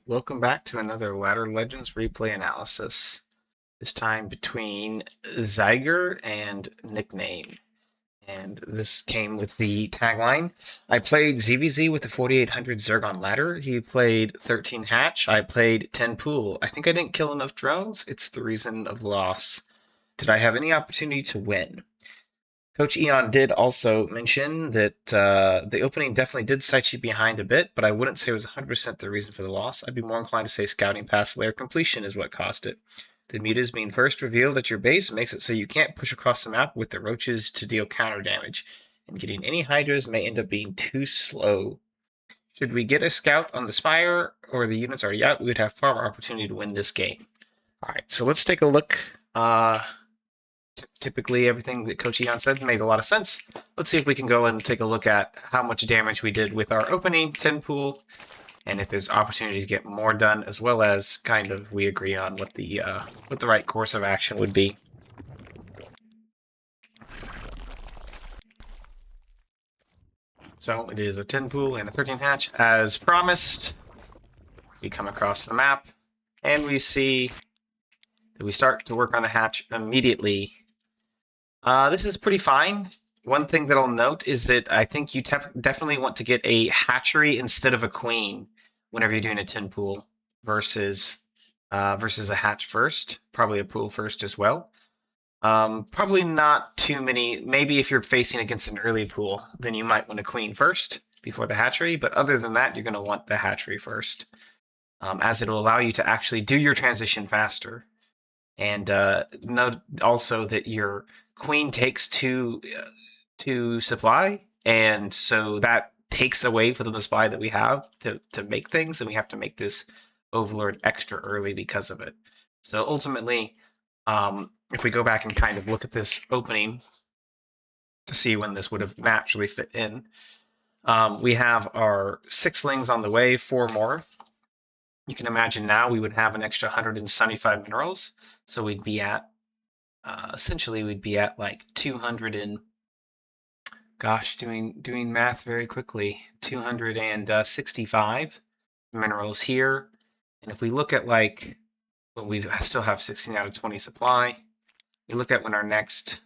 Welcome back to another Ladder Legends replay analysis. This time between Zigur and Nickname. And this came with the tagline. I played ZVZ with the 4800 Zergon ladder. He played 13 hatch. I played 10 pool. I think I didn't kill enough drones. It's the reason of loss. Did I have any opportunity to win? Coach Eon did also mention that the opening definitely did cite you behind a bit, but I wouldn't say it was 100% the reason for the loss. I'd be more inclined to say scouting past layer completion is what caused it. The mutas being first revealed at your base makes it so you can't push across the map with the roaches to deal counter damage, and getting any hydras may end up being too slow. Should we get a scout on the spire, or the units already out, we would have far more opportunity to win this game. Alright, so let's take a look. Typically, everything that Coach Eon said made a lot of sense. Let's see if we can go and take a look at how much damage we did with our opening 10 pool, and if there's opportunity to get more done, as well as kind of we agree on what the right course of action would be. So it is a 10 pool and a 13 hatch as promised. We come across the map, and we see that we start to work on the hatch immediately. This is pretty fine. One thing that I'll note is that I think you definitely want to get a hatchery instead of a queen whenever you're doing a 10 pool versus a hatch first, probably a pool first as well. Probably not too many. Maybe if you're facing against an early pool, then you might want a queen first before the hatchery. But other than that, you're going to want the hatchery first, as it will allow you to actually do your transition faster. And note also that your queen takes two supply, and so that takes away from the supply that we have to make things, and we have to make this overlord extra early because of it. So ultimately, if we go back and kind of look at this opening to see when this would have naturally fit in, we have our 6 lings on the way, 4 more. You can imagine now we would have an extra 175 minerals, so we'd be at essentially we'd be at like 200 and doing math very quickly, 265 minerals here. And if we look at like when we still have 16 out of 20 supply, we look at when our next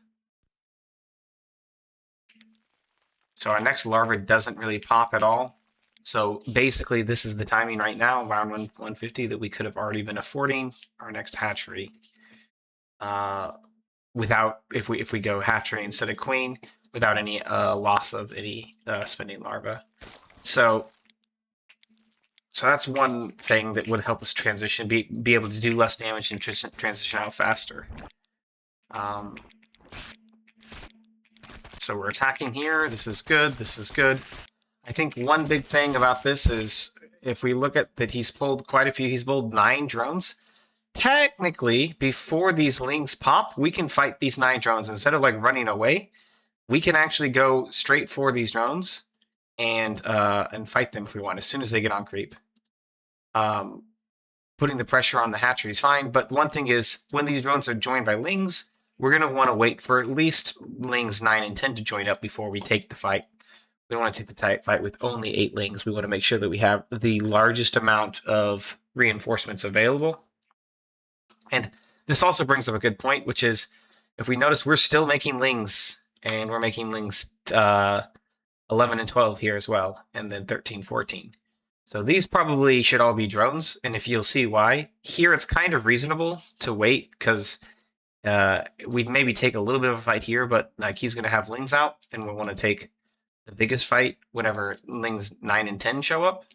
larva doesn't really pop at all. So basically, this is the timing right now, around 150, that we could have already been affording our next hatchery. Without, if we go hatchery instead of queen, without any loss of any spending larva. So that's one thing that would help us transition, be able to do less damage and transition out faster. So we're attacking here. This is good. This is good. I think one big thing about this is if we look at that, he's pulled quite a few. He's pulled 9 drones. Technically, before these lings pop, we can fight these 9 drones. Instead of like running away, we can actually go straight for these drones and fight them if we want, as soon as they get on creep. Putting the pressure on the hatchery is fine, but one thing is when these drones are joined by lings, we're going to want to wait for at least lings 9 and 10 to join up before we take the fight. We don't want to take the fight with only 8 lings. We want to make sure that we have the largest amount of reinforcements available. And this also brings up a good point, which is if we notice we're still making lings, and we're making lings 11 and 12 here as well, and then 13, 14. So these probably should all be drones, and if you'll see why, here it's kind of reasonable to wait because we'd maybe take a little bit of a fight here, but like he's going to have lings out, and we'll want to take the biggest fight whenever lings 9 and 10 show up.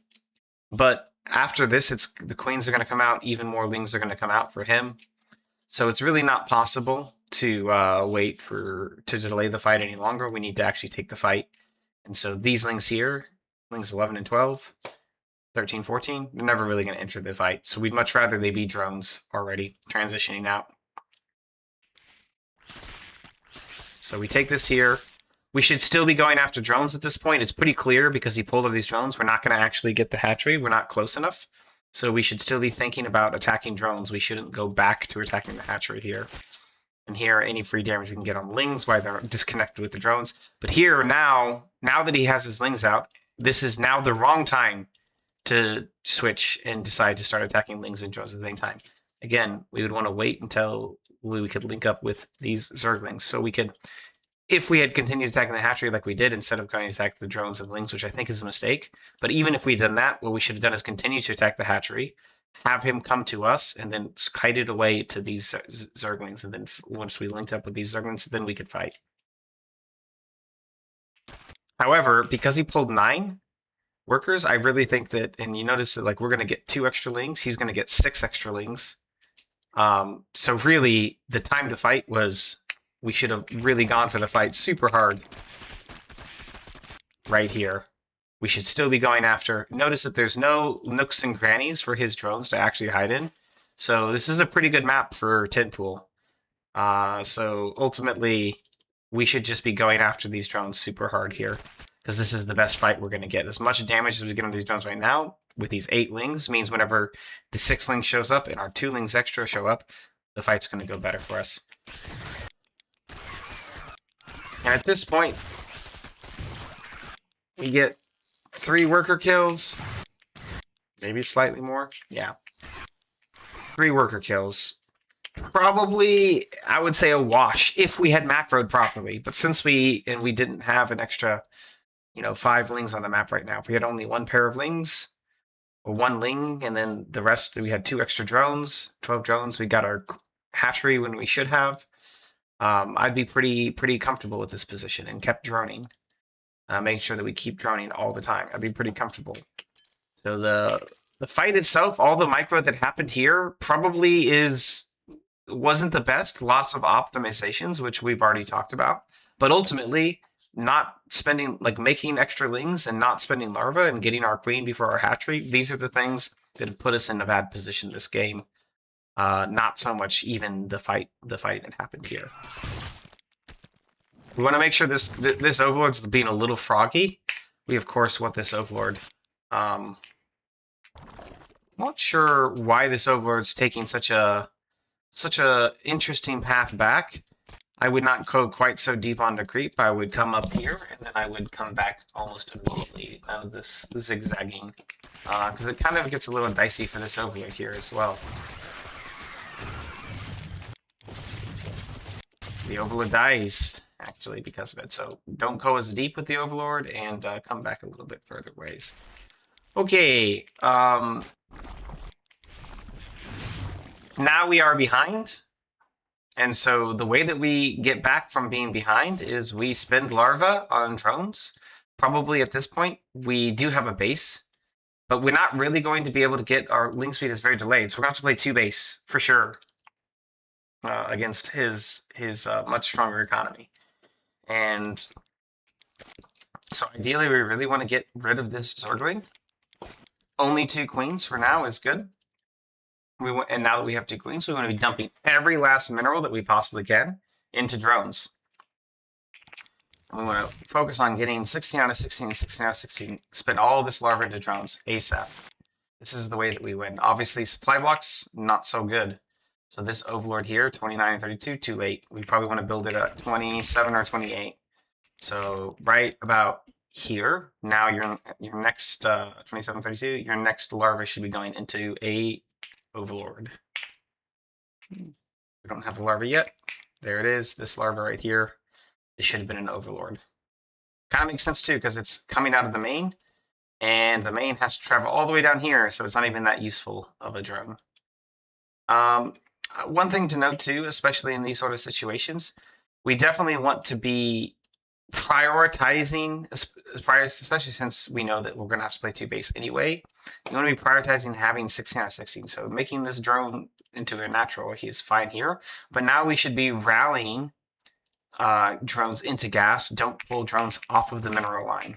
But after this, it's the queens are going to come out, even more lings are going to come out for him. So it's really not possible to wait to delay the fight any longer. We need to actually take the fight. And so these lings here, lings 11 and 12, 13, 14, they're never really going to enter the fight. So we'd much rather they be drones already transitioning out. So we take this here. We should still be going after drones at this point. It's pretty clear because he pulled all these drones. We're not going to actually get the hatchery. We're not close enough. So we should still be thinking about attacking drones. We shouldn't go back to attacking the hatchery here. And here, any free damage we can get on lings while they're disconnected with the drones. But here, now that he has his lings out, this is now the wrong time to switch and decide to start attacking Lings and drones at the same time. Again, we would want to wait until we could link up with these Zerglings. So we could, if we had continued attacking the hatchery like we did, instead of going to attack the drones and Lings, which I think is a mistake. But even if we'd done that, what we should have done is continue to attack the hatchery, have him come to us, and then kite it away to these Zerglings. And then once we linked up with these Zerglings, then we could fight. However, because he pulled 9 workers, I really think that, and you notice that like we're going to get 2 extra Lings, he's going to get 6 extra Lings. So really, the time to fight was, we should have really gone for the fight super hard right here. We should still be going after. Notice that there's no nooks and crannies for his drones to actually hide in. So this is a pretty good map for Tinpool. So ultimately, we should just be going after these drones super hard here, because this is the best fight we're going to get. As much damage as we get on these drones right now, with these 8 Lings, means whenever the 6 Lings shows up and our 2 Lings extra show up, the fight's going to go better for us. And at this point, we get 3 worker kills, maybe slightly more. Yeah, 3 worker kills. Probably, I would say a wash if we had macroed properly. But since we didn't have an extra, 5 Lings on the map right now. If we had only 1 pair of Lings, or 1 Ling, and then the rest, we had 2 extra drones, 12 drones. We got our hatchery when we should have. I'd be pretty comfortable with this position and kept droning, making sure that we keep droning all the time. I'd be pretty comfortable. So the fight itself, all the micro that happened here, probably wasn't the best. Lots of optimizations, which we've already talked about, but ultimately not spending, like making extra Lings and not spending larva and getting our queen before our hatchery. These are the things that have put us in a bad position this game. Not so much even the fight that happened here. We want to make sure this Overlord's being a little froggy. We of course want this Overlord. Not sure why this Overlord's taking such a interesting path back. I would not go quite so deep onto creep. I would come up here and then I would come back almost immediately. This zigzagging, because it kind of gets a little dicey for this Overlord here as well. The Overlord dies, actually, because of it. So don't go as deep with the Overlord and come back a little bit further ways. Okay. Now we are behind. And so the way that we get back from being behind is we spend larva on drones. Probably at this point, we do have a base, but we're not really going to be able to get our link speed is very delayed. So we're going to have to play 2 base for sure. Against his much stronger economy. And so ideally we really want to get rid of this Zergling. Only 2 queens for now is good. And now that we have 2 queens, we want to be dumping every last mineral that we possibly can into drones. And we want to focus on getting 16 out of 16, 16 out of 16, spend all this larva into drones ASAP. This is the way that we win. Obviously supply blocks, not so good. So this Overlord here, 29 and 32, too late. We probably want to build it at 27 or 28. So right about here, now your next 27, 32, your next larva should be going into a Overlord. We don't have the larva yet. There it is, this larva right here. It should have been an Overlord. Kind of makes sense too, because it's coming out of the main, and the main has to travel all the way down here, so it's not even that useful of a drone. One thing to note too, especially in these sort of situations, we definitely want to be prioritizing, especially since we know that we're going to have to play 2 base anyway. You want to be prioritizing having 16 out of 16. So making this drone into a natural, he's fine here. But now we should be rallying drones into gas. Don't pull drones off of the mineral line.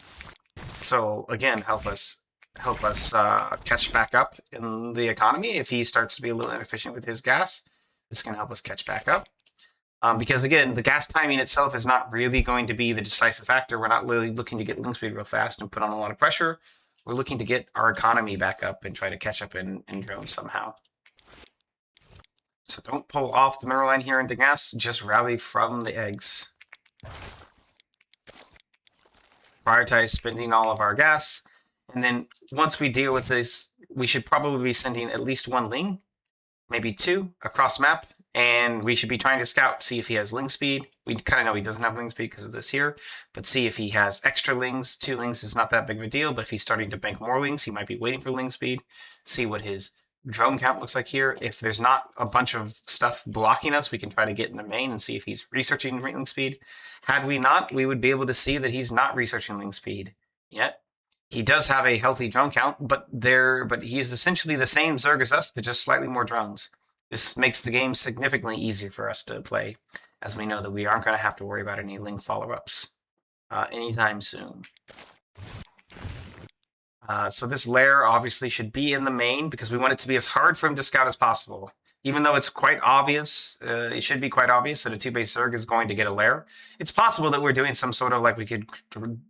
So again, help us catch back up in the economy. If he starts to be a little inefficient with his gas, this can help us catch back up. Because again, the gas timing itself is not really going to be the decisive factor. We're not really looking to get link speed real fast and put on a lot of pressure. We're looking to get our economy back up and try to catch up in drones somehow. So don't pull off the mineral line here into gas, just rally from the eggs. Prioritize spending all of our gas And then once we deal with this, we should probably be sending at least one ling, maybe two across map, and we should be trying to scout, see if he has ling speed. We kind of know he doesn't have ling speed because of this here, but see if he has extra lings. 2 lings is not that big of a deal, but if he's starting to bank more lings, he might be waiting for ling speed. See what his drone count looks like here. If there's not a bunch of stuff blocking us, we can try to get in the main and see if he's researching ling speed. Had we not, we would be able to see that he's not researching ling speed yet. He does have a healthy drone count, but he is essentially the same Zerg as us, but just slightly more drones. This makes the game significantly easier for us to play, as we know that we aren't going to have to worry about any ling follow-ups anytime soon. So this lair obviously should be in the main because we want it to be as hard for him to scout as possible. Even though it's quite obvious, it should be quite obvious that a 2-base Zerg is going to get a lair. It's possible that we're doing some sort of, like, we could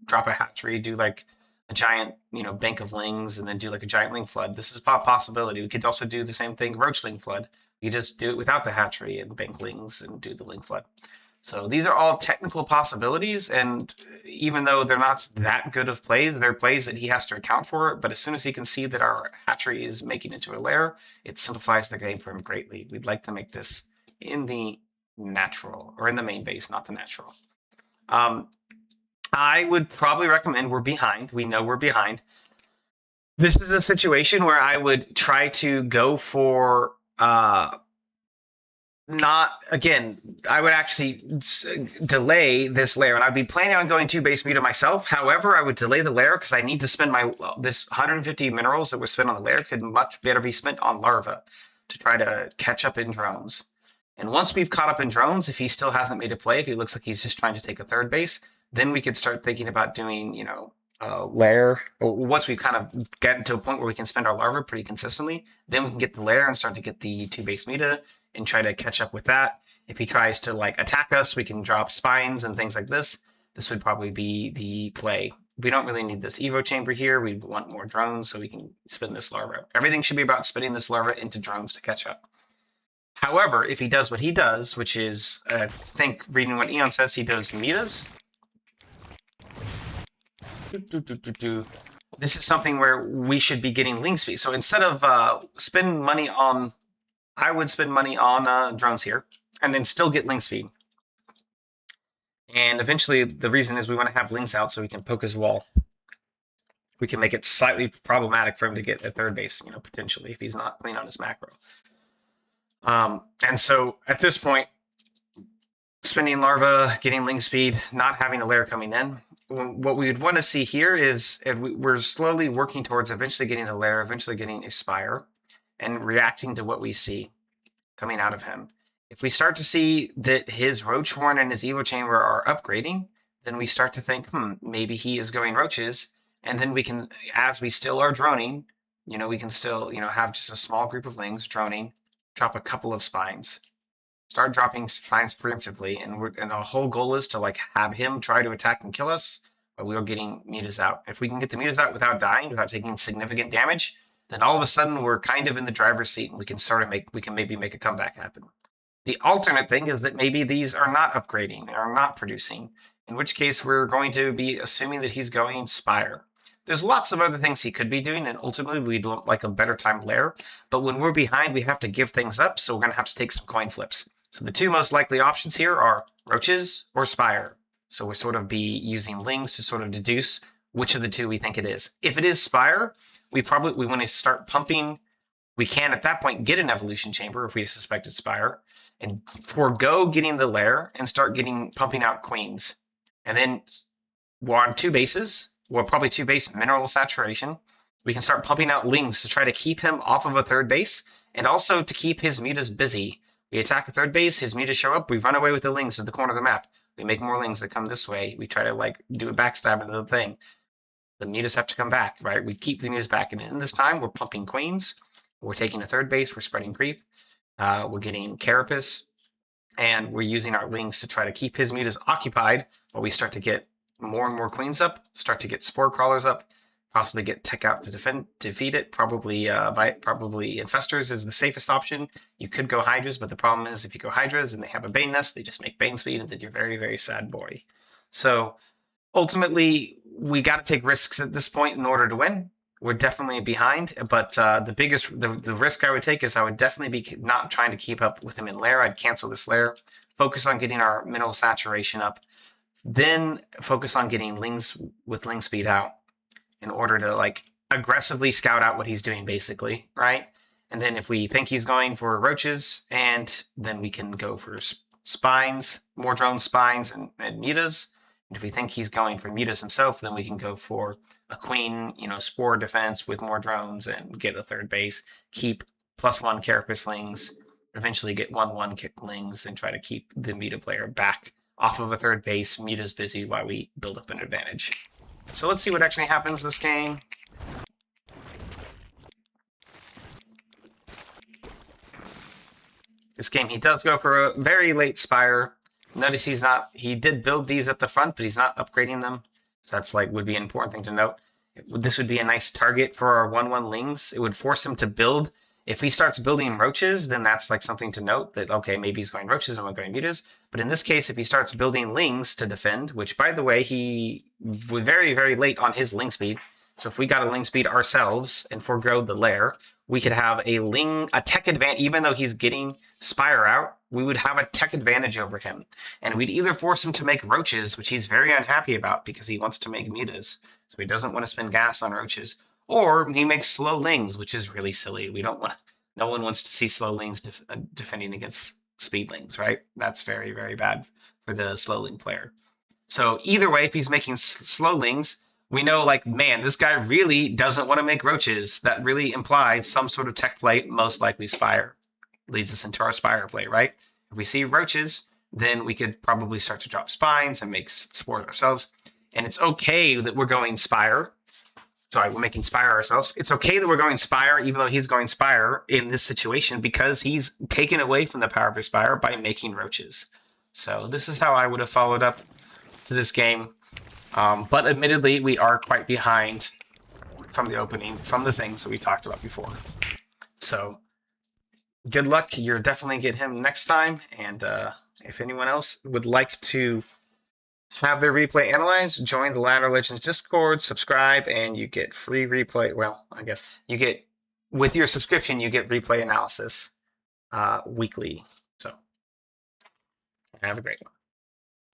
drop a hatchery, do like a giant, bank of lings, and then do like a giant ling flood. This is a possibility. We could also do the same thing, roach ling flood. You just do it without the hatchery and bank lings and do the ling flood. So these are all technical possibilities, and even though they're not that good of plays, they're plays that he has to account for. But as soon as he can see that our hatchery is making into a lair, it simplifies the game for him greatly. We'd like to make this in the natural, or in the main base, not the natural. I would probably recommend, we're behind. We know we're behind. This is a situation where I would try to go for I would actually delay this layer, and I'd be planning on going 2-base Muta myself. However, I would delay the layer because I need to spend this 150 minerals that were spent on the layer could much better be spent on larva to try to catch up in drones. And once we've caught up in drones, if he still hasn't made a play, if he looks like he's just trying to take a 3rd base, then we could start thinking about doing, lair. Once we kind of get to a point where we can spend our larva pretty consistently, then we can get the lair and start to get the 2-base Muta and try to catch up with that. If he tries to attack us, we can drop spines and things like this. This would probably be the play. We don't really need this Evo chamber here. We want more drones so we can spin this larva. Everything should be about spinning this larva into drones to catch up. However, if he does what he does, which is, I think reading what Eon says, he does mutas. This is something where we should be getting ling speed. So instead of I would spend money on drones here, and then still get ling speed. And eventually, the reason is we want to have lings out so we can poke his wall. We can make it slightly problematic for him to get a 3rd base, potentially, if he's not clean on his macro. And so at this point, spending larva, getting ling speed, not having a layer coming in, what we would want to see here is we're slowly working towards eventually getting a layer, eventually getting a spire, and reacting to what we see coming out of him. If we start to see that his roach horn and his Evo chamber are upgrading, then we start to think, maybe he is going roaches, and then we can, as we still are droning, we can still, have just a small group of lings droning, drop a couple of spines, start dropping spines preemptively, and the whole goal is to have him try to attack and kill us, but we are getting mutas out. If we can get the mutas out without dying, without taking significant damage, then all of a sudden we're kind of in the driver's seat, and we can maybe make a comeback happen. The alternate thing is that maybe these are not upgrading, they are not producing, in which case we're going to be assuming that he's going spire. There's lots of other things he could be doing, and ultimately we'd like a better timed lair, but when we're behind, we have to give things up, so we're going to have to take some coin flips. So the two most likely options here are roaches or spire. So we'll sort of be using lings to sort of deduce which of the two we think it is. If it is spire, we want to start pumping. We can at that point get an evolution chamber if we suspect it's spire, and forego getting the lair and start pumping out queens. And then we're on 2 bases, or probably 2-base mineral saturation. We can start pumping out lings to try to keep him off of a 3rd base, and also to keep his mutas busy. We attack a 3rd base, his mutas show up, we run away with the lings to the corner of the map. We make more lings that come this way. We try to do a backstab into the thing. The mutas have to come back, right? We keep the mutas back, and in this time, we're pumping queens. We're taking a 3rd base, we're spreading creep. We're getting carapace, and we're using our lings to try to keep his mutas occupied while we start to get more and more queens up, start to get spore crawlers up, possibly get tech out to defeat it. Probably infestors is the safest option. You could go hydras, but the problem is if you go hydras and they have a bane nest, they just make bane speed, and then you're very, very sad boy. So ultimately, we got to take risks at this point in order to win. We're definitely behind, but the risk I would take is I would definitely be not trying to keep up with him in lair. I'd cancel this lair, focus on getting our mineral saturation up, then focus on getting lings with ling speed out in order to like aggressively scout out what he's doing, basically, right? And then if we think he's going for roaches, and then we can go for spines, more drone spines and mutas. And if we think he's going for mutas himself, then we can go for a queen, spore defense with more drones and get a third base, keep +1 carapace lings, eventually get 1/1 kick lings, and try to keep the muta player back off of a third base. Muta's busy while we build up an advantage. So let's see what actually happens this game. This game, he does go for a very late Spire. Notice he did build these at the front, but he's not upgrading them. So that's would be an important thing to note. This would be a nice target for our 1/1 lings. It would force him to build. If he starts building roaches, then that's something to note that, okay, maybe he's going roaches and we're going mutas. But in this case, if he starts building lings to defend, which by the way, he was very, very late on his ling speed. So if we got a ling speed ourselves and forego the lair, we could have a tech advantage. Even though he's getting Spire out, we would have a tech advantage over him. And we'd either force him to make roaches, which he's very unhappy about because he wants to make mutas. So he doesn't want to spend gas on roaches. Or he makes slow lings, which is really silly. No one wants to see slow lings defending against speedlings, right? That's very, very bad for the slow ling player. So either way, if he's making slow lings, we know, man, this guy really doesn't want to make roaches. That really implies some sort of tech play, most likely Spire. Leads us into our Spire play, right? If we see roaches, then we could probably start to drop spines and make spores ourselves. And it's okay that we're going Spire. Sorry, we're making Spire ourselves. It's okay that we're going Spire, even though he's going Spire in this situation, because he's taken away from the power of his Spire by making roaches. So this is how I would have followed up to this game. But admittedly, we are quite behind from the opening, from the things that we talked about before. So good luck. You're definitely get him next time. And if anyone else would like to have their replay analyzed, join the Ladder Legends Discord, subscribe, and you get free replay. Well, I guess you get, with your subscription, you get replay analysis weekly. So have a great one.